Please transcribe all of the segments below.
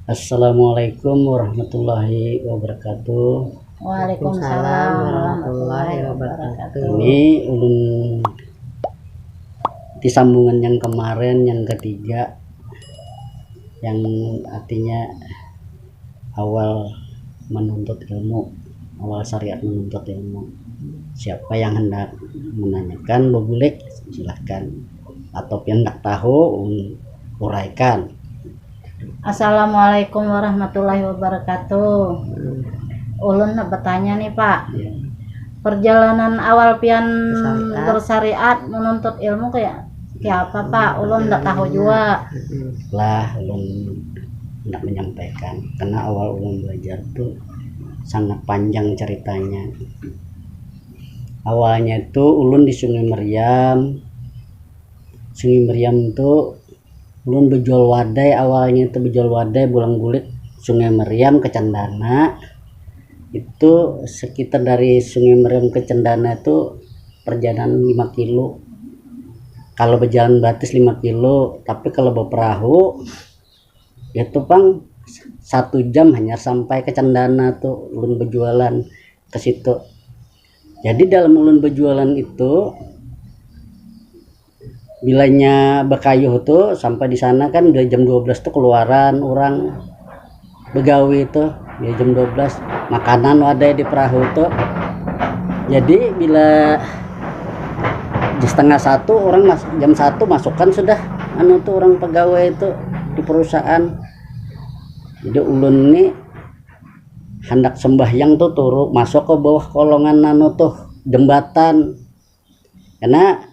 Assalamualaikum warahmatullahi wabarakatuh. Waalaikumsalam warahmatullahi wabarakatuh. Ini ulun di sambungan yang kemarin yang ketiga, yang artinya awal menuntut ilmu, awal syariat menuntut ilmu. Siapa yang hendak menanyakan boleh silahkan, atau yang hendak tahu uraikan. Assalamualaikum warahmatullahi wabarakatuh. Ulun bertanya nih Pak, perjalanan awal pian bersyariat menuntut ilmu kayak apa Pak? Ulun nggak tahu juga. Lah ulun hendak menyampaikan, karena awal ulun belajar tuh sangat panjang ceritanya. Awalnya itu ulun di Sungai Meriam. Sungai Meriam itu ulun berjual wadai. Awalnya itu berjual wadai bulang bulik Sungai Meriam ke Cendana. Itu sekitar dari Sungai Meriam ke Cendana itu perjalanan 5 kilo. Kalau berjalan batis 5 kilo, tapi kalau berperahu itu pang 1 jam hanya sampai ke Cendana tuh ulun berjualan ke situ. Jadi dalam ulun berjualan itu, bilanya bekayuh tuh sampai di sana kan udah jam 12 tuh keluaran orang begawi itu ya jam 12 makanan wadai di perahu tuh. Jadi bila di setengah 1 orang jam 1 masukkan sudah tuh orang pegawai itu di perusahaan. Jadi ulun nih hendak sembahyang tuh turun masuk ke bawah kolongan tuh jembatan, karena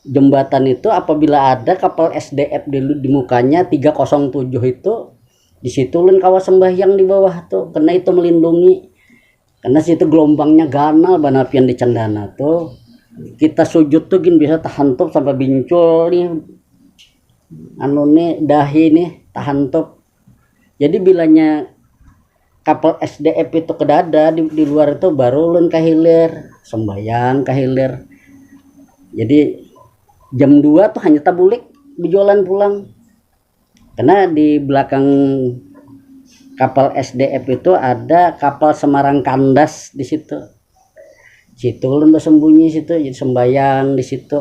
jembatan itu apabila ada kapal SDF di mukanya 307 itu di situ ulun kawas sembahyang di bawah tuh, karena itu melindungi, karena situ gelombangnya ganal banapian di Cendana tuh. Kita sujud tuh gin bisa tahan tuh sampai bincul nih nih dahi nih tahan tuh. Jadi bilanya kapal SDF itu kedada di luar itu baru ulun kahilir sembahyang kahilir. Jadi jam 2 tuh hanya tabulik berjualan pulang, karena di belakang kapal SDF itu ada kapal Semarang Kandas di situ. Situ ulun bersembunyi situ, jadi sembahyang di situ.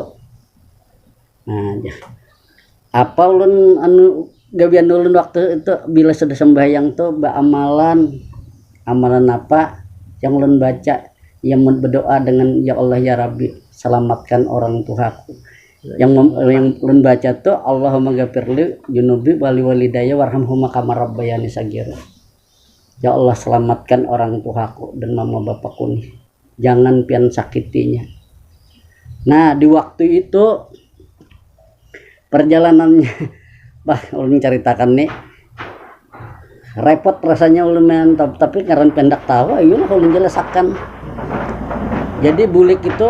Nah, apa ulun gabian ulun waktu itu bila sudah sembahyang tuh amalan apa yang ulun baca, yang berdoa dengan ya Allah ya Rabbi selamatkan orang tuaku. Yang ulun baca tuh Allahumma ghafirli junubi wali walidayya warhamhuma kama rabbayani saghira. Ya Allah selamatkan orang tuaku dan mama bapakku nih, jangan pian sakitinya. Nah di waktu itu perjalanannya bah ulun ceritakan nih repot rasanya ulun mantap, tapi karena pendak tahu ayolah ulun jelaskan. Jadi bulik itu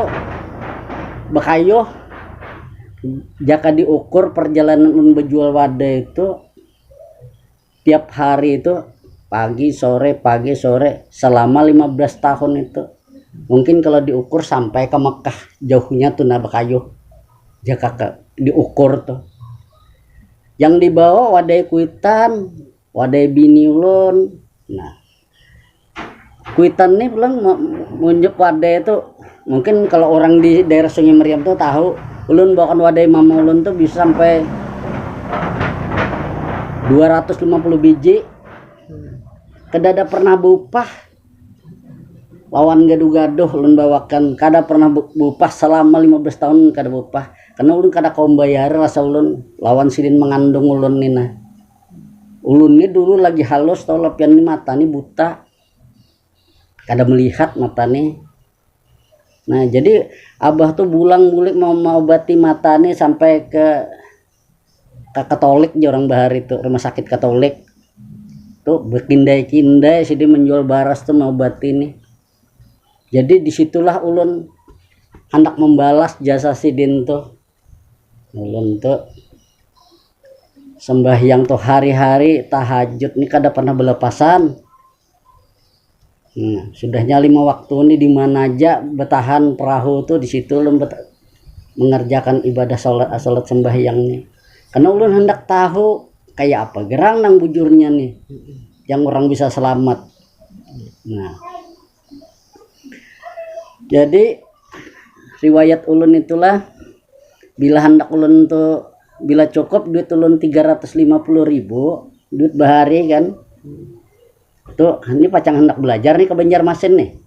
bekayuh jika diukur perjalanan ulun berjual wadai itu tiap hari itu pagi sore selama 15 tahun itu. Mungkin kalau diukur sampai ke Mekah jauhnya tuh nah bekayuh jika diukur tuh. Yang dibawa wadai kuitan, wadai bini ulun. Nah, kuitan nih pulang munjuk wadai itu mungkin kalau orang di daerah Sungai Meriam tuh tahu, ulun bawakan wadai mama ulun tuh bisa sampai 250 biji. Kedada pernah bupah lawan gaduh-gaduh ulun bawakan, kada pernah bupah selama 15 tahun kada bupah, karena ulun kada kaum bayar rasa ulun lawan sidin mengandung ulun nina. Ulun ni dulu lagi halus tau lapian ni mata ni buta, kada melihat mata ni. Nah jadi abah tuh bulang-bulik mau obati mata ni sampai ke Katolik aja orang bahar itu, rumah sakit Katolik tuh berkindai-kindai sidin menjual baras tuh mau obati nih. Jadi disitulah ulun hendak membalas jasa sidin tuh. Ulun tuh sembahyang tuh hari-hari tahajud nih kada pernah berlepasan. Sudahnya 5 waktu ini di mana aja bertahan perahu tuh di situ ulun mengerjakan ibadah salat sembahyang nih. Karena ulun hendak tahu kayak apa gerang nang bujurnya nih yang orang bisa selamat. Nah, jadi riwayat ulun itulah bila hendak ulun tuh bila cukup duit ulun 350.000 duit bahari kan tuh ini pacang hendak belajar nih ke Banjarmasin nih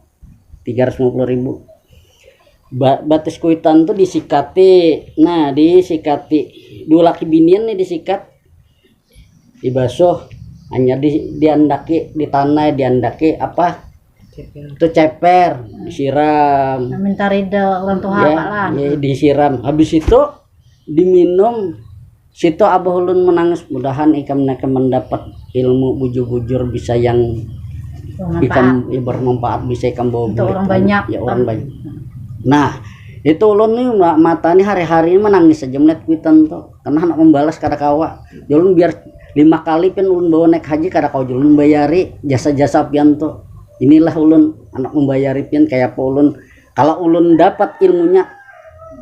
350.000 batis kuitan tuh disikati. Nah disikati dua laki binian nih disikat dibasuh hanya diandaki di tanah diandaki apa itu ceper disiram minta ridho orang tua ya, Pak lah. ya disiram habis itu diminum. Situ abah ulun menangis mudahan ikam mendapat ilmu bujur-bujur bisa yang ikam ya, bermanfaat bisa ikam bawa untuk orang banyak ya orang banyak. Nah itu ulun nih mata nih hari-hari menangis aja melihat kuitan tuh karena anak membalas kada kawa ulun biar 5 kali pun ulun bawa naik haji kada kawa ulun bayari jasa-jasa pian tuh. Inilah ulun anak membayari pian kayak apa ulun kalau ulun dapat ilmunya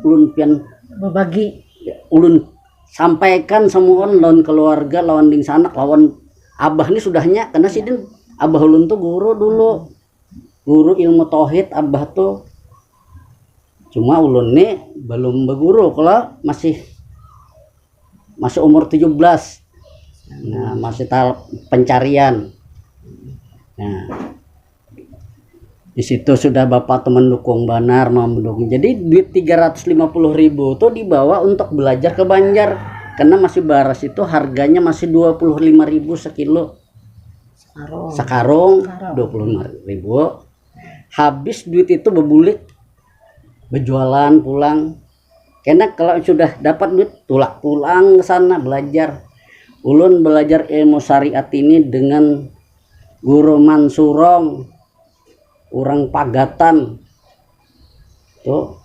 ulun pian berbagi ulun sampaikan semua lawan keluarga lawan ding sanak lawan abah ini sudahnya karena sidin abah ulun tuh guru dulu guru ilmu tauhid abah tuh cuma ulun nih belum berguru kalau masih umur 17. Nah masih tahap pencarian. Nah di situ sudah bapak tuh mendukung benar mau mendukung jadi duit 350.000 tuh dibawa untuk belajar ke Banjar karena masih baras itu harganya masih 25.000 sekilo sekarung 25.000 habis duit itu bebulik berjualan pulang karena kalau sudah dapat duit pulang ke sana belajar. Ulun belajar ilmu syariat ini dengan guru Mansurong orang Pagatan tuh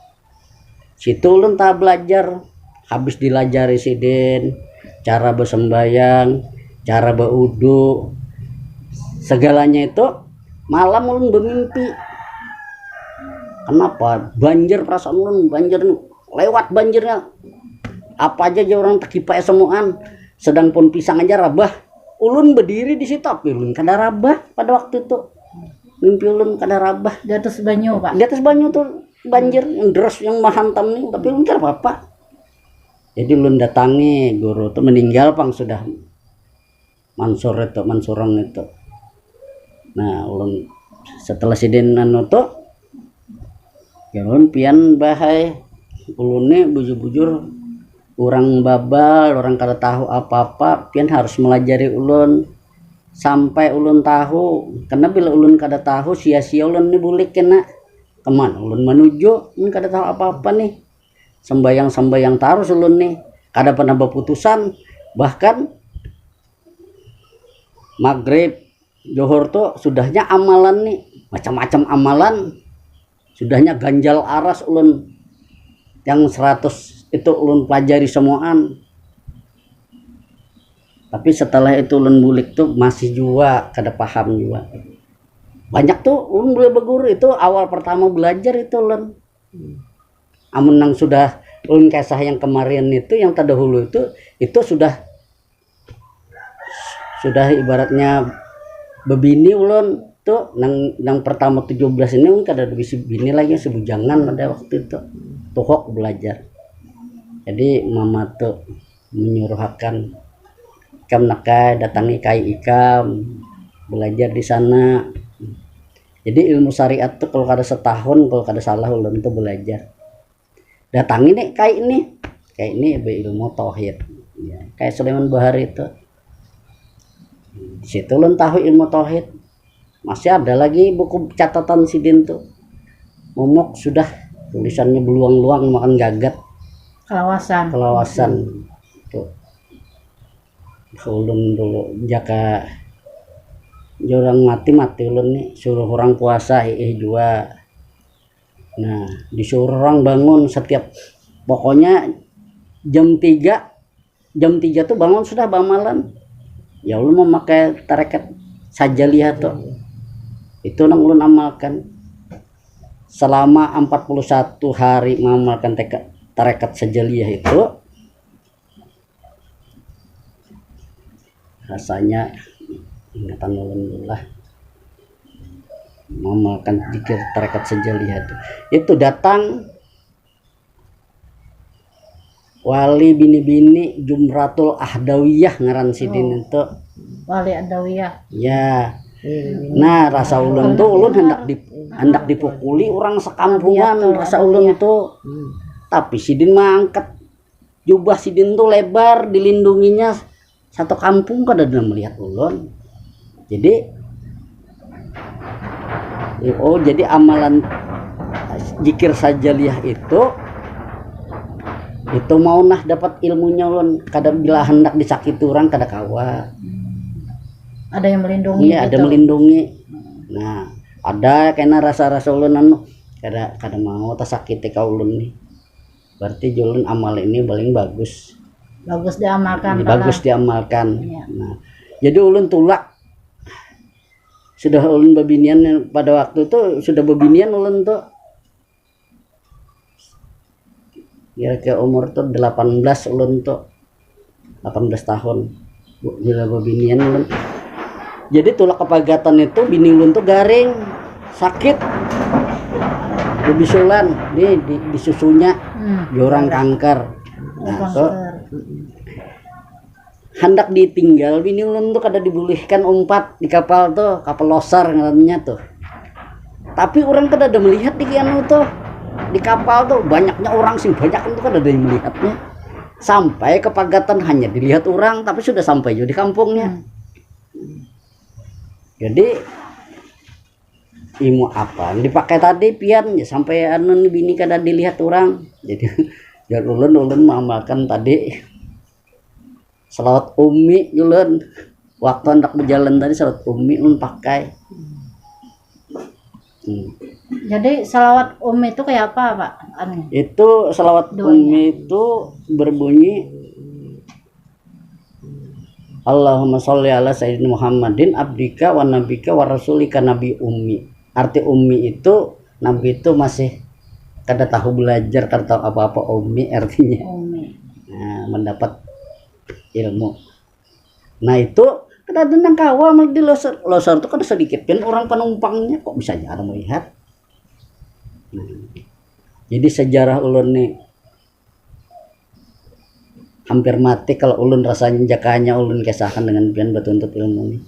situ ulun tak belajar habis dilajari sidin cara bersembayang cara berudu segalanya itu malam ulun bermimpi kenapa banjir perasaan ulun banjir lewat banjirnya apa aja orang terkipai semuaan sedang pun pisang aja rabah ulun berdiri di situ tapi ulun kada rabah pada waktu itu mimpi ulun kada rabah di atas banyu Pak. Di atas banyu tuh banjir yang deras yang mahantam nih tapi ulun kada apa-apa. Jadi ulun datangi guru tuh meninggal pang sudah Mansurong itu. Nah ulun setelah sidin anu tuh ya ulun pian bahai ulun nih bujur-bujur orang babal orang kada tahu apa-apa pian harus melajari ulun sampai ulun tahu karena bila ulun kada tahu sia-sia ulun nih bulik kena kemana ulun menuju ulun kada tahu apa-apa nih sembayang terus ulun nih kada pernah berputusan bahkan maghrib johor tuh sudahnya amalan nih macam-macam amalan sudahnya ganjal aras ulun yang 100 itu ulun pelajari semuaan. Tapi setelah itu ulun bulik tuh masih juga kada paham juga. Banyak tuh ulun boleh berguru itu awal pertama belajar itu ulun. Amun nang sudah ulun kisah yang kemarin itu yang terdahulu itu sudah ibaratnya bebini ulun tuh nang pertama 17 ini ulun kada bisa bini lagi sebujangan pada waktu itu. Tuhok belajar. Jadi mama tuh menyuruhkan ikam nakai datangi kai ikam belajar di sana. Jadi ilmu syariat tuh kalau kada setahun kalau kada salah ulun tuh belajar. Datangi nih kai ini berilmu tauhid. Ya, kayak Sulaiman Bahari itu. Di situ ulun tahu ilmu tauhid. Masih ada lagi buku catatan sidin tuh. Momok sudah tulisannya beluang-luang makan gagat. Kelawasan tuh. Ulun dulu jaka orang mati ulun nih suruh orang puasa juga. Nah disuruh orang bangun setiap pokoknya jam 3 tuh bangun sudah bamalan ya ulun memakai tarekat sajaliyah tuh itu nang ulun amalkan selama 41 hari mengamalkan tarekat sajaliyah itu rasanya ingatan ulun lah makan dikir tarekat sejaliyah itu datang wali bini-bini Jumratul Ahdawiyah ngaran sidin itu Wali Adawiyah. ya. Nah rasa ulun tuh ulun hendak dipukuli orang sekampungan rasa ulun tuh, tapi sidin mangkat jubah sidin tuh lebar dilindunginya satu kampung kada ada melihat ulun. Jadi jadi amalan zikir sajaliyah itu mau nah dapat ilmunya ulun kada bila hendak disakiti orang kada kawa. Ada yang melindungi. Iya, ada melindungi. Nah, ada kena rasa-rasa ulun kada mau tersakiti ka ulun nih. Berarti ulun amal ini paling bagus. Bagus diamalkan. Bagus diamalkan. Ya. Nah, jadi ulun tulak sudah ulun bebinian pada waktu itu sudah bebinian ulun tuh kira-kira umur tuh 18 ulun tuh 18 tahun bila bebinian ulun. Jadi tulak kepagatan itu bini ulun tuh garing sakit bebisulan di susunya orang kanker. Nah tuh hendak ditinggal bini ulun tuh kada dibolehkan umpat di kapal tuh kapal losar ngarannya tuh, tapi orang kada ada melihat di kianu tuh di kapal tuh banyaknya orang sing banyak itu kada ada yang melihatnya sampai kepagatan hanya dilihat orang tapi sudah sampai juga di kampungnya. Jadi ilmu apa dipakai tadi pian ya sampai anu bini kada dilihat orang. Jadi ya ulun mengamalkan tadi selawat umi ulun waktu hendak berjalan tadi selawat umi ulun pakai. Jadi selawat umi itu kayak apa Pak? Itu selawat umi itu berbunyi Allahumma sholli ala sayyidina Muhammadin abdika wa nabika wa rasulika nabi ummi. Arti ummi itu nabi itu masih kada tahu belajar, kada tahu apa-apa ummi artinya. Nah, mendapat ilmu. Nah itu kada ada nang kawa di losar itu kada sedikit kan orang penumpangnya kok bisa jarang melihat. Nah, jadi sejarah ulun nih hampir mati kalau ulun rasanya jakanya ulun kisahkan dengan pian betuntut ilmu nih.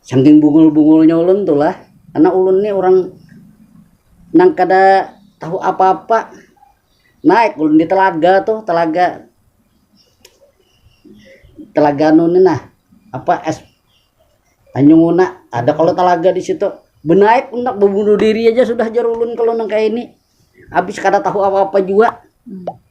Saking bungul-bungulnya ulun tuh lah, karena ulun nih orang nang kada tahu apa-apa. Naik ulun di telaga tuh, telaga anu nih nah, apa es Tanjunguna ada kalau telaga di situ. Benaik hendak membunuh diri aja sudah jar ulun kalau nang kayak ini. Habis kada tahu apa-apa juga.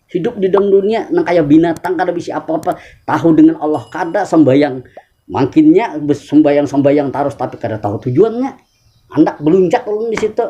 Hidup di dalam dunia nang kayak binatang kada bisa apa-apa, tahu dengan Allah kada sembayang makinnya sembayang terus tapi kada tahu tujuannya hendak beluncak ulun di situ.